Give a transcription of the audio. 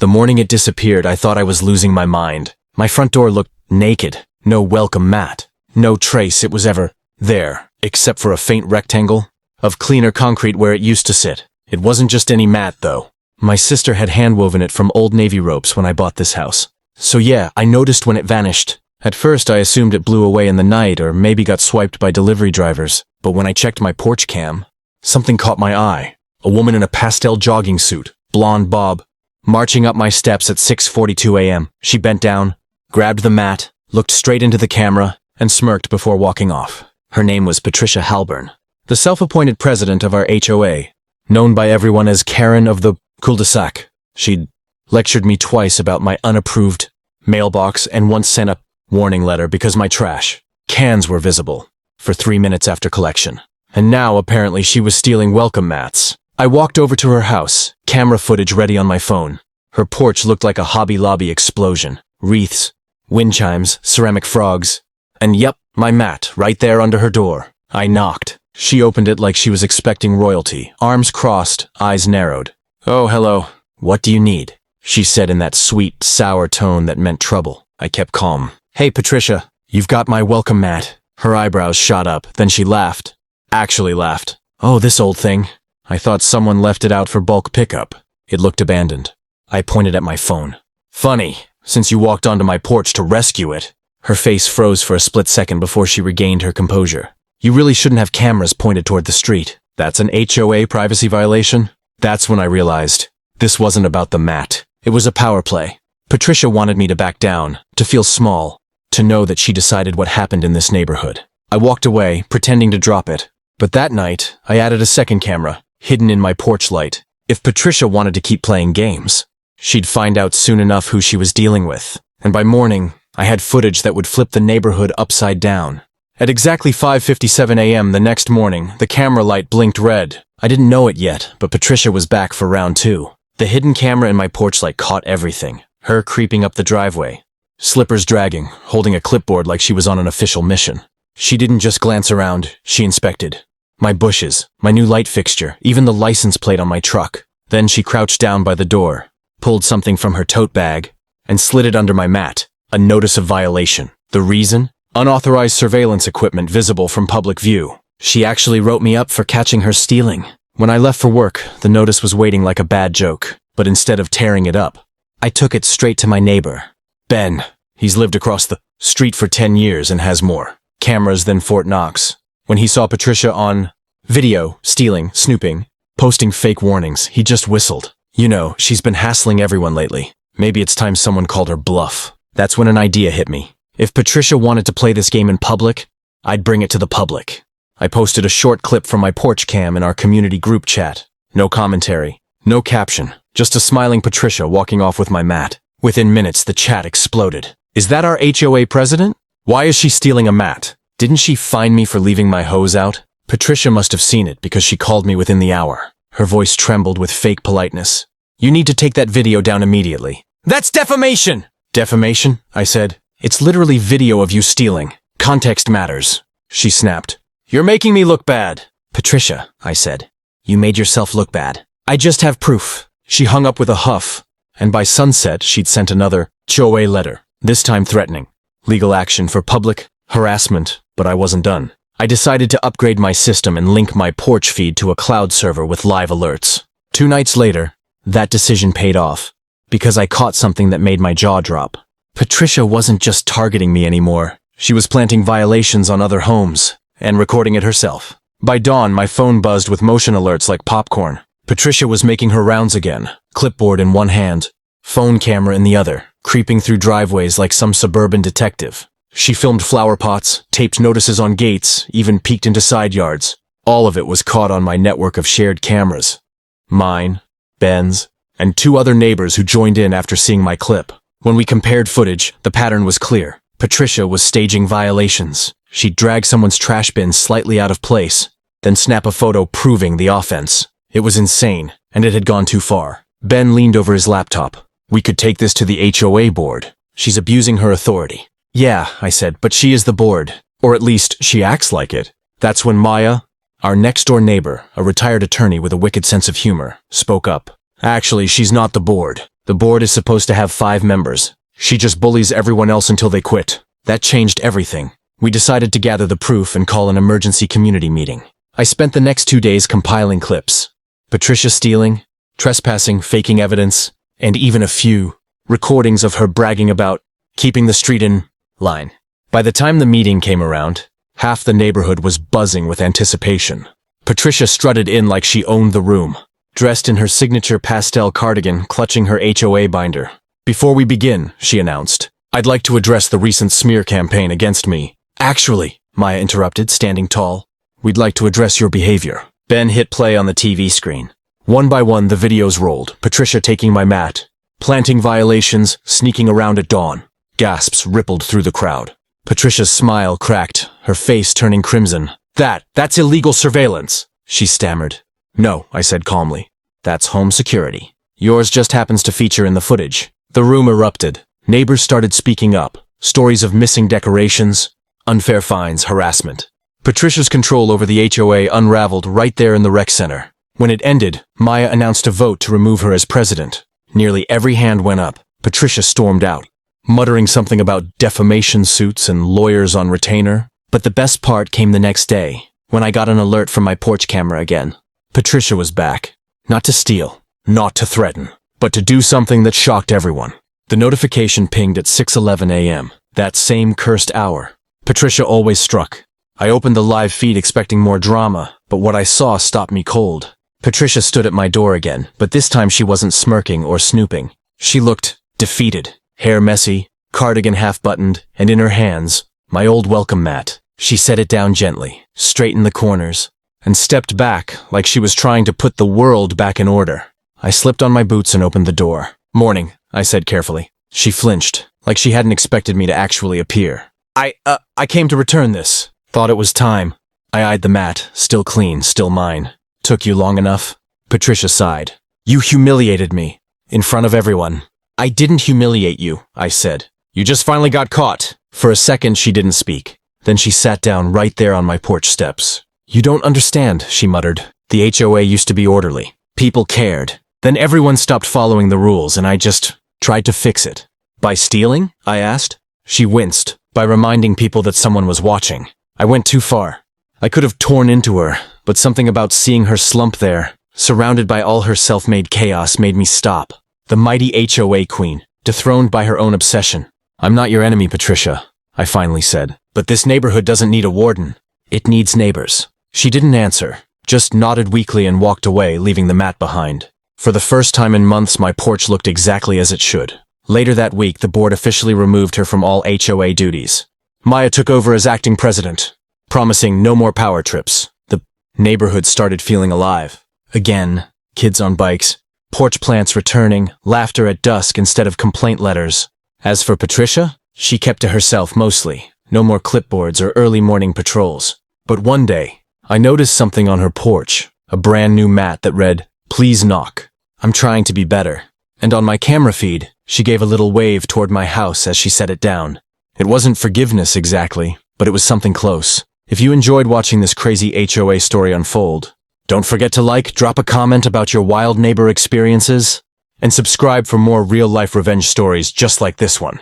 The morning it disappeared, I thought I was losing my mind. My front door looked naked. No welcome mat. No trace it was ever there, except for a faint rectangle of cleaner concrete where it used to sit. It wasn't just any mat, though. My sister had hand-woven it from old Navy ropes when I bought this house. So yeah, I noticed when it vanished. At first I assumed it blew away in the night or maybe got swiped by delivery drivers. But when I checked my porch cam, something caught my eye. A woman in a pastel jogging suit, blonde bob, marching up my steps at 6:42 a.m. She bent down, grabbed the mat, looked straight into the camera, and smirked before walking off. Her name was Patricia Halburn, the self-appointed president of our HOA, known by everyone as Karen of the cul-de-sac. She'd lectured me twice about my unapproved mailbox and once sent a warning letter because my trash cans were visible for 3 minutes after collection. And now, apparently, she was stealing welcome mats. I walked over to her house, camera footage ready on my phone. Her porch looked like a Hobby Lobby explosion. Wreaths, wind chimes, ceramic frogs, and yep, my mat right there under her door. I knocked. She opened it like she was expecting royalty, arms crossed, eyes narrowed. "Oh, hello. What do you need?" she said in that sweet, sour tone that meant trouble. I kept calm. "Hey, Patricia, you've got my welcome mat." Her eyebrows shot up, then she laughed. Actually laughed. "Oh, this old thing. I thought someone left it out for bulk pickup." It looked abandoned. I pointed at my phone. "Funny, since you walked onto my porch to rescue it." Her face froze for a split second before she regained her composure. "You really shouldn't have cameras pointed toward the street. That's an HOA privacy violation." That's when I realized this wasn't about the mat. It was a power play. Patricia wanted me to back down, to feel small, to know that she decided what happened in this neighborhood. I walked away, pretending to drop it. But that night, I added a second camera, hidden in my porch light. If Patricia wanted to keep playing games, she'd find out soon enough who she was dealing with. And by morning, I had footage that would flip the neighborhood upside down. At exactly 5:57 a.m. the next morning, the camera light blinked red. I didn't know it yet, but Patricia was back for round 2. The hidden camera in my porch light caught everything. Her creeping up the driveway, slippers dragging, holding a clipboard like she was on an official mission. She didn't just glance around, she inspected my bushes, my new light fixture, even the license plate on my truck. Then she crouched down by the door, pulled something from her tote bag, and slid it under my mat. A notice of violation. The reason? Unauthorized surveillance equipment visible from public view. She actually wrote me up for catching her stealing. When I left for work, the notice was waiting like a bad joke, but instead of tearing it up, I took it straight to my neighbor, Ben. He's lived across the street for 10 years and has more cameras than Fort Knox. When he saw Patricia on video, stealing, snooping, posting fake warnings, he just whistled. You know, she's been hassling everyone lately. Maybe it's time someone called her bluff. That's when an idea hit me. If Patricia wanted to play this game in public, I'd bring it to the public. I posted a short clip from my porch cam in our community group chat. No commentary, no caption, just a smiling Patricia walking off with my mat. Within minutes, the chat exploded. "Is that our HOA president? Why is she stealing a mat? Didn't she fine me for leaving my hose out?" Patricia must have seen it because she called me within the hour. Her voice trembled with fake politeness. "You need to take that video down immediately." "That's defamation!" "Defamation?" I said. "It's literally video of you stealing. Context matters." She snapped. "You're making me look bad." "Patricia," I said, "you made yourself look bad. I just have proof." She hung up with a huff, and by sunset she'd sent another HOA letter, this time threatening legal action for public harassment, but I wasn't done. I decided to upgrade my system and link my porch feed to a cloud server with live alerts. 2 nights later, that decision paid off, because I caught something that made my jaw drop. Patricia wasn't just targeting me anymore. She was planting violations on other homes, and recording it herself. By dawn, my phone buzzed with motion alerts like popcorn. Patricia was making her rounds again, clipboard in one hand, phone camera in the other, creeping through driveways like some suburban detective. She filmed flower pots, taped notices on gates, even peeked into side yards. All of it was caught on my network of shared cameras. Mine, Ben's, and 2 other neighbors who joined in after seeing my clip. When we compared footage, the pattern was clear. Patricia was staging violations. She'd drag someone's trash bin slightly out of place, then snap a photo proving the offense. It was insane, and it had gone too far. Ben leaned over his laptop. "We could take this to the HOA board. She's abusing her authority." "Yeah," I said, "but she is the board. Or at least, she acts like it." That's when Maya, our next-door neighbor, a retired attorney with a wicked sense of humor, spoke up. "Actually, she's not the board. The board is supposed to have 5 members. She just bullies everyone else until they quit. That changed everything. We decided to gather the proof and call an emergency community meeting. I spent the next 2 days compiling clips. Patricia stealing, trespassing, faking evidence, and even a few recordings of her bragging about keeping the street in line. By the time the meeting came around, half the neighborhood was buzzing with anticipation. Patricia strutted in like she owned the room, dressed in her signature pastel cardigan, clutching her HOA binder. "Before we begin," she announced, "I'd like to address the recent smear campaign against me." "Actually," Maya interrupted, standing tall, "we'd like to address your behavior." Ben hit play on the TV screen. One by one, the videos rolled. Patricia taking my mat, planting violations, sneaking around at dawn. Gasps rippled through the crowd. Patricia's smile cracked, her face turning crimson. That's illegal surveillance," she stammered. "No," I said calmly. "That's home security. Yours just happens to feature in the footage." The room erupted. Neighbors started speaking up. Stories of missing decorations, unfair fines, harassment. Patricia's control over the HOA unraveled right there in the rec center. When it ended, Maya announced a vote to remove her as president. Nearly every hand went up. Patricia stormed out, muttering something about defamation suits and lawyers on retainer. But the best part came the next day, when I got an alert from my porch camera again. Patricia was back. Not to steal, not to threaten, but to do something that shocked everyone. The notification pinged at 6:11 a.m., that same cursed hour. Patricia always struck. I opened the live feed expecting more drama, but what I saw stopped me cold. Patricia stood at my door again, but this time she wasn't smirking or snooping. She looked defeated, hair messy, cardigan half-buttoned, and in her hands, my old welcome mat. She set it down gently, straightened the corners, and stepped back like she was trying to put the world back in order. I slipped on my boots and opened the door. "Morning," I said carefully. She flinched, like she hadn't expected me to actually appear. I came to return this. Thought it was time." I eyed the mat, still clean, still mine. "Took you long enough?" Patricia sighed. "You humiliated me. In front of everyone." "I didn't humiliate you," I said. "You just finally got caught." For a second, she didn't speak. Then she sat down right there on my porch steps. "You don't understand," she muttered. "The HOA used to be orderly. People cared. Then everyone stopped following the rules and I just tried to fix it." "By stealing?" I asked. She winced. "By reminding people that someone was watching." I went too far. I could have torn into her, but something about seeing her slump there, surrounded by all her self-made chaos, made me stop. The mighty HOA queen, dethroned by her own obsession. "I'm not your enemy, Patricia," I finally said. "But this neighborhood doesn't need a warden. It needs neighbors." She didn't answer, just nodded weakly and walked away, leaving the mat behind. For the first time in months, my porch looked exactly as it should. Later that week, the board officially removed her from all HOA duties. Maya took over as acting president, promising no more power trips. The neighborhood started feeling alive. Again, kids on bikes, porch plants returning, laughter at dusk instead of complaint letters. As for Patricia, she kept to herself mostly. No more clipboards or early morning patrols. But one day, I noticed something on her porch, a brand new mat that read, "Please knock. I'm trying to be better." And on my camera feed, she gave a little wave toward my house as she set it down. It wasn't forgiveness exactly, but it was something close. If you enjoyed watching this crazy HOA story unfold, don't forget to like, drop a comment about your wild neighbor experiences, and subscribe for more real-life revenge stories just like this one.